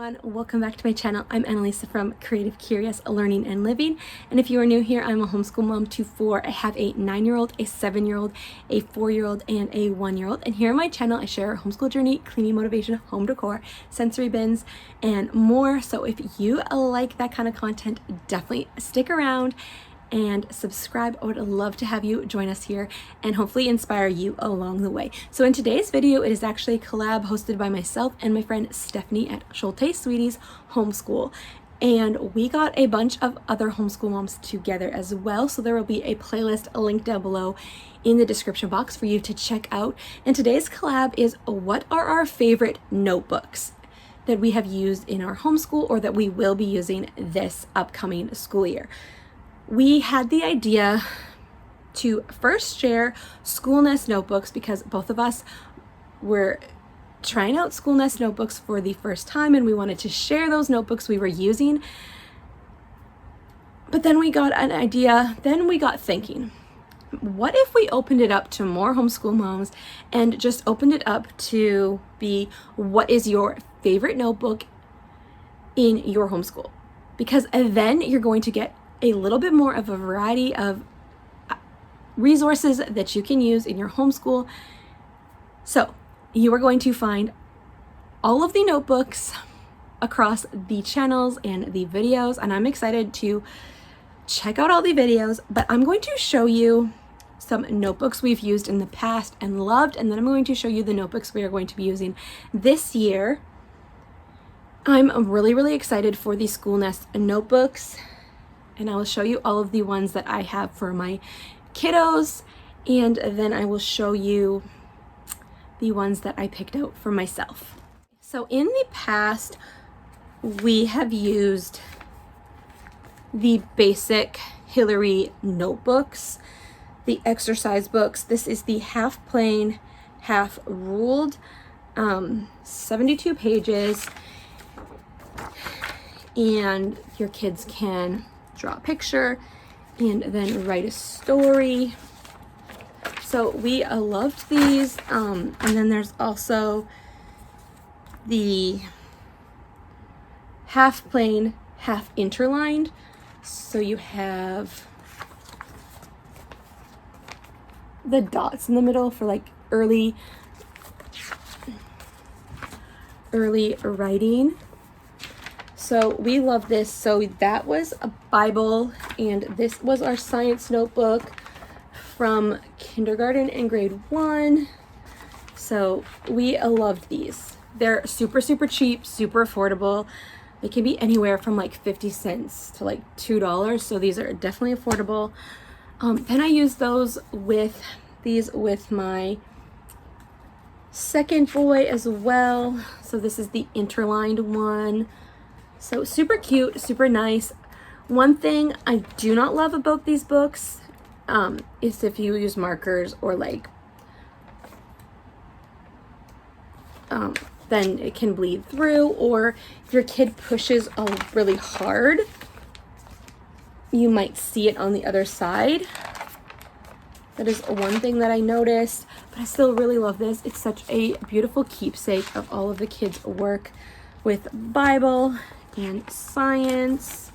everyone, welcome back to my channel. I'm Annalisa from Creative Curious Learning and Living, and if you are new here, I'm a homeschool mom to four. I have a 9-year-old, a 7-year-old, a 4-year-old, and a 1-year-old, and here on my channel I share homeschool journey, cleaning motivation, home decor, sensory bins, and more. So if you like that kind of content, definitely stick around and subscribe. I would love to have you join us here and hopefully inspire you along the way. So in today's video, it is actually a collab hosted by myself and my friend Stephanie at Schulte Sweeties Homeschool. And we got a bunch of other homeschool moms together as well. So there will be a playlist linked down below in the description box for you to check out. And today's collab is what are our favorite notebooks that we have used in our homeschool or that we will be using this upcoming school year. We had the idea to first share School Nest notebooks because both of us were trying out School Nest notebooks for the first time and we wanted to share those notebooks we were using. But then we got an idea, then we got thinking, what if we opened it up to more homeschool moms and just opened it up to be what is your favorite notebook in your homeschool? Because then you're going to get a little bit more of a variety of resources that you can use in your homeschool. So you are going to find all of the notebooks across the channels and the videos, and I'm excited to check out all the videos, but I'm going to show you some notebooks we've used in the past and loved, and then I'm going to show you the notebooks we are going to be using this year. I'm really excited for the School Nest notebooks, and I will show you all of the ones that I have for my kiddos, and then I will show you the ones that I picked out for myself. So in the past, we have used the basic Hillary notebooks, the exercise books. This is the half plain, half ruled, 72 pages, and your kids can draw a picture and then write a story. So we loved these, and then there's also the half plain, half interlined. So you have the dots in the middle for like early writing. So we love this. So that was a Bible, and this was our science notebook from kindergarten and grade 1. So we loved these. They're super cheap, super affordable. They can be anywhere from like 50 cents to like $2. So these are definitely affordable. Then I used these with my second boy as well. So this is the interlined one. So super cute, super nice. One thing I do not love about these books is if you use markers or like, then it can bleed through, or if your kid pushes really hard, you might see it on the other side. That is one thing that I noticed, but I still really love this. It's such a beautiful keepsake of all of the kids' work with Bible and science.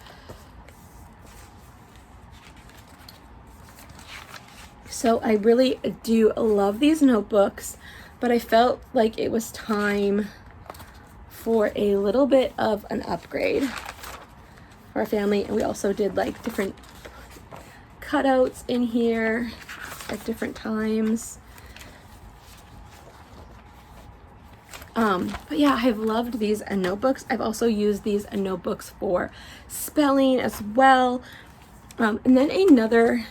So I really do love these notebooks, but I felt like it was time for a little bit of an upgrade for our family. And we also did like different cutouts in here at different times. But yeah, I've loved these notebooks. I've also used these notebooks for spelling as well. And then another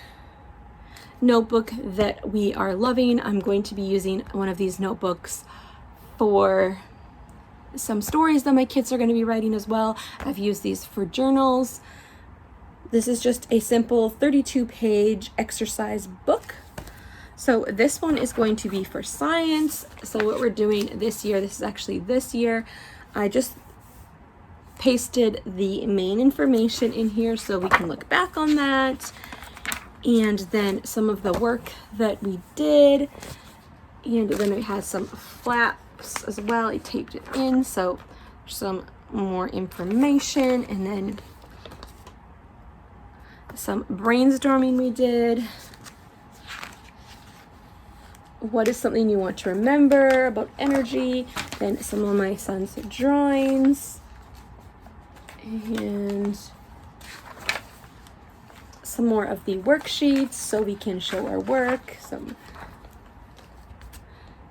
notebook that we are loving, I'm going to be using one of these notebooks for some stories that my kids are going to be writing as well. I've used these for journals. This is just a simple 32-page exercise book. So this one is going to be for science. So what we're doing this year, this is actually this year, I just pasted the main information in here so we can look back on that. And then some of the work that we did. And then it has some flaps as well. I taped it in. So some more information, and then some brainstorming we did. What is something you want to remember about energy? Then some of my son's drawings, and some more of the worksheets so we can show our work.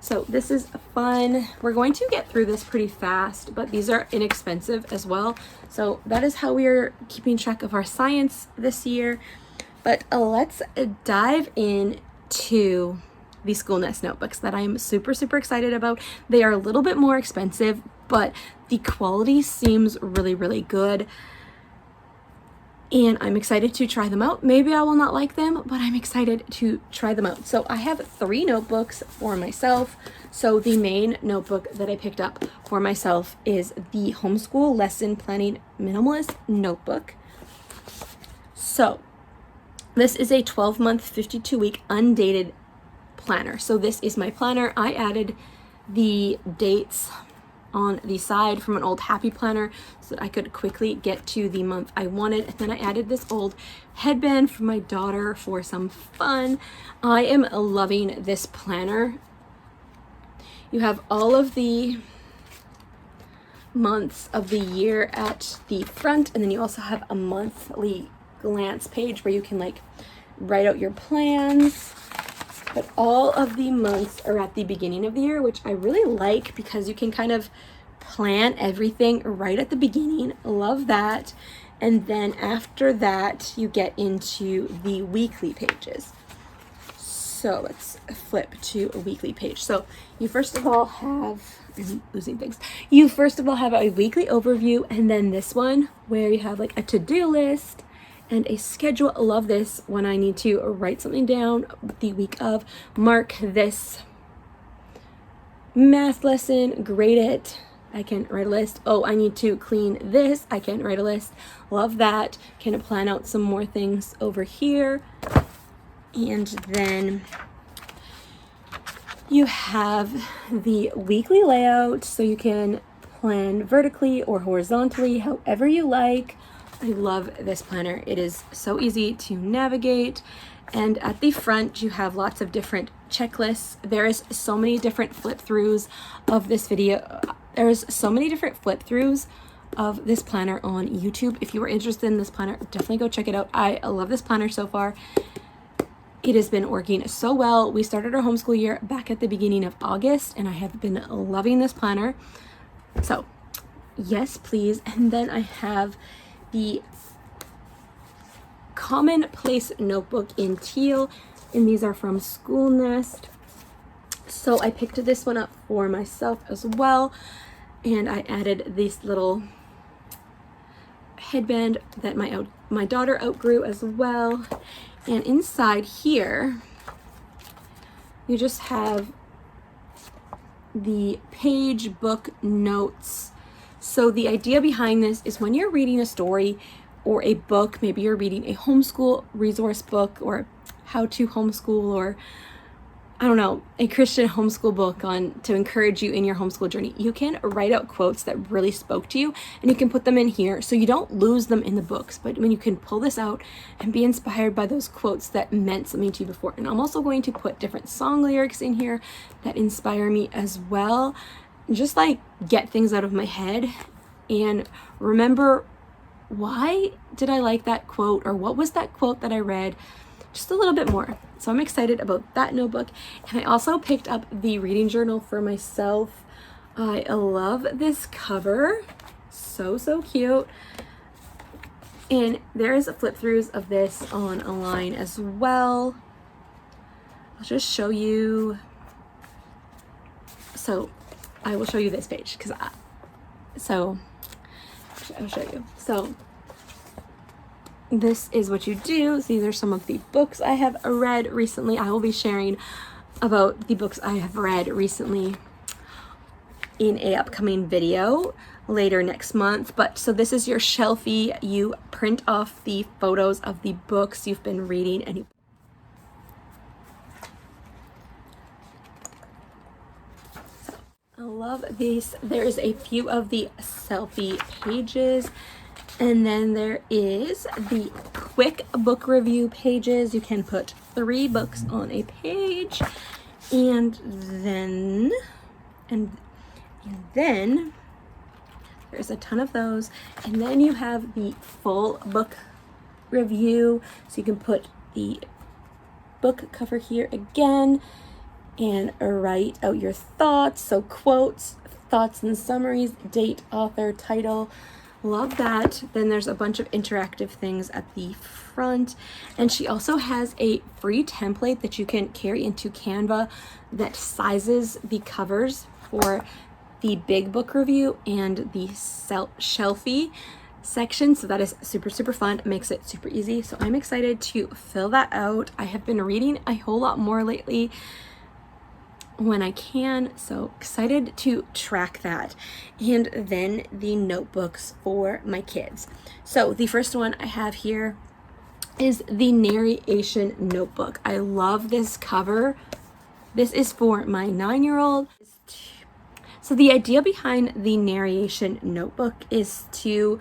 So this is fun. We're going to get through this pretty fast, but these are inexpensive as well. So that is how we are keeping track of our science this year. But let's dive into the School Nest notebooks that I'm super, super excited about. They are a little bit more expensive, but the quality seems really, really good. And I'm excited to try them out. Maybe I will not like them, but I'm excited to try them out. So I have 3 notebooks for myself. So the main notebook that I picked up for myself is the Homeschool Lesson Planning Minimalist Notebook. So this is a 12-month, 52-week undated planner. So this is my planner. I added the dates on the side from an old Happy Planner so that I could quickly get to the month I wanted. And then I added this old headband for my daughter for some fun. I am loving this planner. You have all of the months of the year at the front, and then you also have a monthly glance page where you can like write out your plans. But all of the months are at the beginning of the year, which I really like because you can kind of plan everything right at the beginning. Love that. And then after that, you get into the weekly pages. So let's flip to a weekly page. So you first of all have, I'm losing things. You first of all have a weekly overview, and then this one where you have like a to-do list and a schedule. I love this when I need to write something down the week of, mark this math lesson, grade it. I can write a list. Oh, I need to clean this. I can write a list. Love that. Can plan out some more things over here. And then you have the weekly layout, so you can plan vertically or horizontally, however you like. I love this planner. It is so easy to navigate. And at the front, you have lots of different checklists. There is so many different flip throughs of this video. There's so many different flip throughs of this planner on YouTube. If you are interested in this planner, definitely go check it out. I love this planner so far. It has been working so well. We started our homeschool year back at the beginning of August, and I have been loving this planner. So yes, please. And then I have the Commonplace notebook in teal, and these are from School Nest. So I picked this one up for myself as well, and I added this little headband that my daughter outgrew as well. And inside here you just have the page book notes. So the idea behind this is when you're reading a story or a book, maybe you're reading a homeschool resource book or how to homeschool, or I don't know, a Christian homeschool book to encourage you in your homeschool journey, you can write out quotes that really spoke to you, and you can put them in here so you don't lose them in the books. But when you can pull this out and be inspired by those quotes that meant something to you before. And I'm also going to put different song lyrics in here that inspire me as well. Just like get things out of my head and remember, why did I like that quote, or what was that quote that I read? Just a little bit more. So I'm excited about that notebook. And I also picked up the reading journal for myself. I love this cover. So cute. And there's flip throughs of this online as well. I'll just show you. So I will show you this page because I'll show you. So this is what you do. These are some of the books I have read recently. I will be sharing about the books I have read recently in a upcoming video later next month. But so this is your shelfie. You print off the photos of the books you've been reading, and I love these. There's a few of the selfie pages, and then there is the quick book review pages. You can put 3 books on a page, and then there's a ton of those. And then you have the full book review, so you can put the book cover here again and write out your thoughts. So quotes, thoughts and summaries, date, author, title. Love that. Then there's a bunch of interactive things at the front, and she also has a free template that you can carry into Canva that sizes the covers for the big book review and the shelfie section. So that is super fun. It makes it super easy. So I'm excited to fill that out. I have been reading a whole lot more lately when I can, so excited to track that. And then the notebooks for my kids. So the first one I have here is the narration notebook. I love this cover. This is for my 9-year-old. So the idea behind the narration notebook is to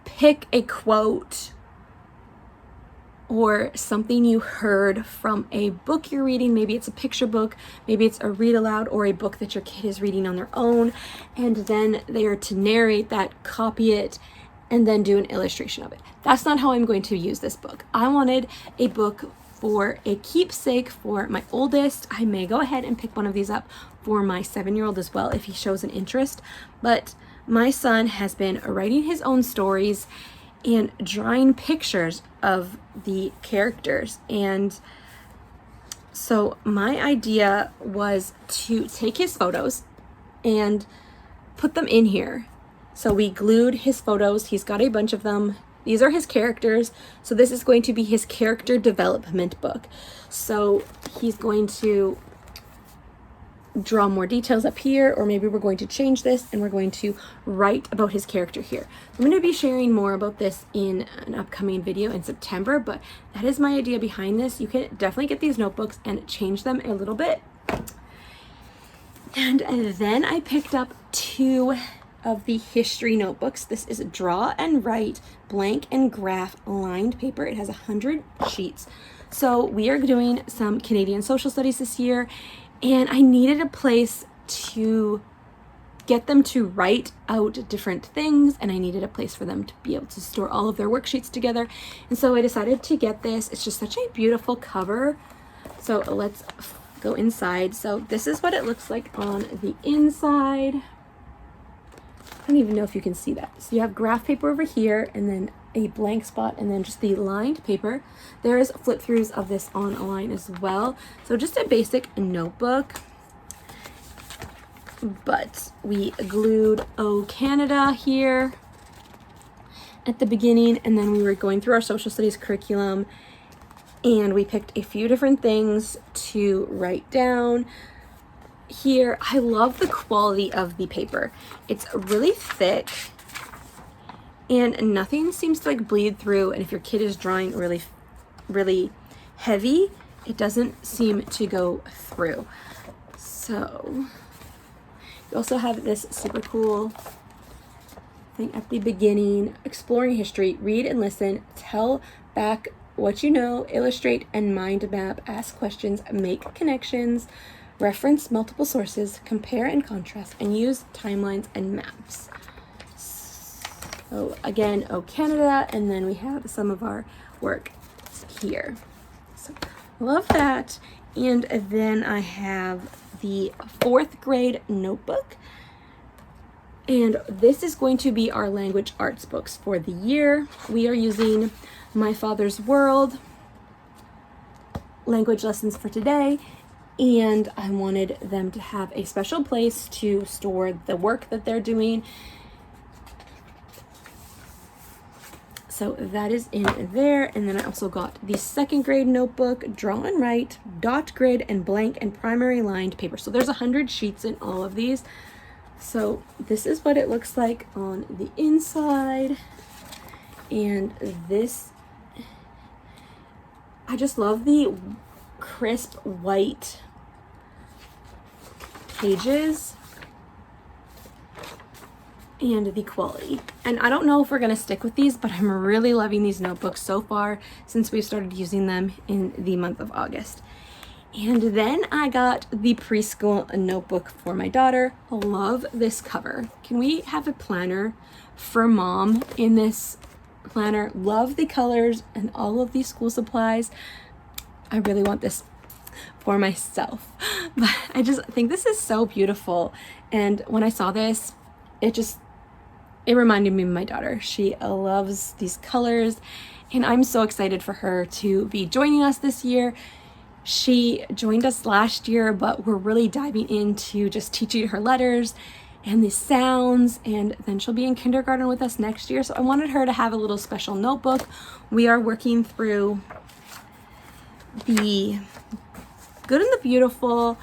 pick a quote or something you heard from a book you're reading. Maybe it's a picture book, maybe it's a read aloud, or a book that your kid is reading on their own, and then they are to narrate that, copy it, and then do an illustration of it. That's not how I'm going to use this book. I wanted a book for a keepsake for my oldest. I may go ahead and pick one of these up for my 7-year-old as well if he shows an interest, but my son has been writing his own stories and drawing pictures of the characters. And so my idea was to take his photos and put them in here. So we glued his photos. He's got a bunch of them. These are his characters. So this is going to be his character development book. So he's going to draw more details up here, or maybe we're going to change this and we're going to write about his character here. I'm going to be sharing more about this in an upcoming video in September, but that is my idea behind this. You can definitely get these notebooks and change them a little bit. And then I picked up 2 of the history notebooks. This is Draw and Write blank and graph lined paper. It has 100 sheets. So we are doing some Canadian social studies this year, and I needed a place to get them to write out different things, and I needed a place for them to be able to store all of their worksheets together. And so I decided to get this. It's just such a beautiful cover. So let's go inside. So this is what it looks like on the inside. I don't even know if you can see that. So you have graph paper over here, and then a blank spot, and then just the lined paper. There's flip throughs of this on a line as well. So just a basic notebook, but we glued "Oh Canada" here at the beginning, and then we were going through our social studies curriculum, and we picked a few different things to write down here. I love the quality of the paper. It's really thick and nothing seems to like bleed through, and if your kid is drawing really heavy, it doesn't seem to go through. So you also have this super cool thing at the beginning: exploring history, read and listen, tell back what you know, illustrate and mind map, ask questions, make connections, reference multiple sources, compare and contrast, and use timelines and maps. So again, "Oh Canada," and then we have some of our work here. So love that. And then I have the 4th grade notebook, and this is going to be our language arts books for the year. We are using My Father's World, language lessons for today, and I wanted them to have a special place to store the work that they're doing. So that is in there. And then I also got the 2nd grade notebook, Draw and Write, dot grid and blank and primary lined paper. So there's 100 sheets in all of these. So this is what it looks like on the inside. And this, I just love the crisp white pages. and the quality. And I don't know if we're gonna stick with these, but I'm really loving these notebooks so far since we started using them in the month of August. And then I got the preschool notebook for my daughter. I love this cover. Can we have a planner for mom in this planner? Love the colors and all of these school supplies. I really want this for myself, but I just think this is so beautiful. And when I saw this, it reminded me of my daughter. She loves these colors, and I'm so excited for her to be joining us this year. She joined us last year, but we're really diving into just teaching her letters and the sounds, and then she'll be in kindergarten with us next year. So I wanted her to have a little special notebook. We are working through the Good and the Beautiful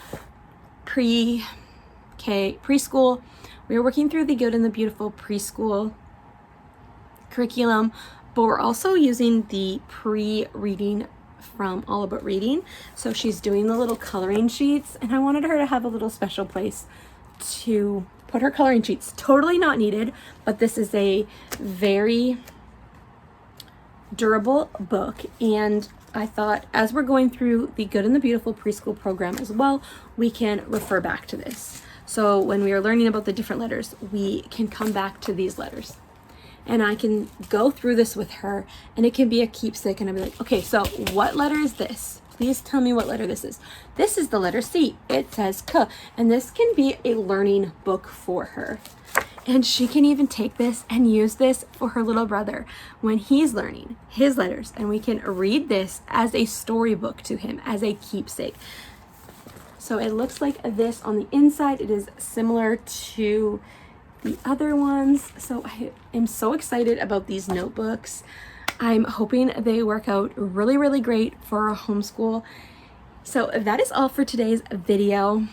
preschool. We are working through the Good and the Beautiful preschool curriculum, but we're also using the pre-reading from All About Reading. So she's doing the little coloring sheets, and I wanted her to have a little special place to put her coloring sheets. Totally not needed, but this is a very durable book, and I thought as we're going through the Good and the Beautiful preschool program as well, we can refer back to this. So when we are learning about the different letters, we can come back to these letters. And I can go through this with her, and it can be a keepsake, and I'll be like, okay, so what letter is this? Please tell me what letter this is. This is the letter C. It says K, and this can be a learning book for her. And she can even take this and use this for her little brother when he's learning his letters, and we can read this as a storybook to him, as a keepsake. So it looks like this on the inside. It is similar to the other ones. So I am so excited about these notebooks. I'm hoping they work out really, really great for our homeschool. So that is all for today's video.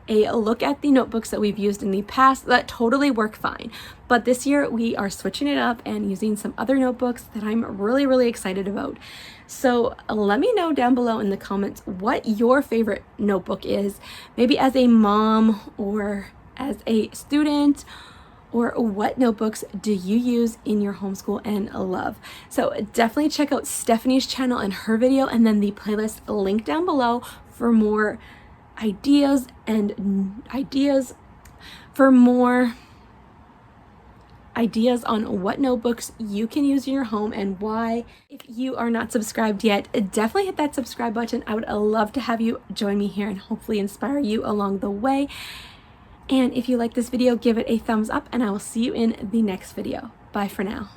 A look at the notebooks that we've used in the past that totally work fine. But this year we are switching it up and using some other notebooks that I'm really, really excited about. So let me know down below in the comments what your favorite notebook is, maybe as a mom or as a student, or what notebooks do you use in your homeschool and love. So definitely check out Stephanie's channel and her video, and then the playlist link down below for more ideas on what notebooks you can use in your home and why. If you are not subscribed yet, definitely hit that subscribe button. I would love to have you join me here and hopefully inspire you along the way. And if you like this video, give it a thumbs up, and I will see you in the next video. Bye for now.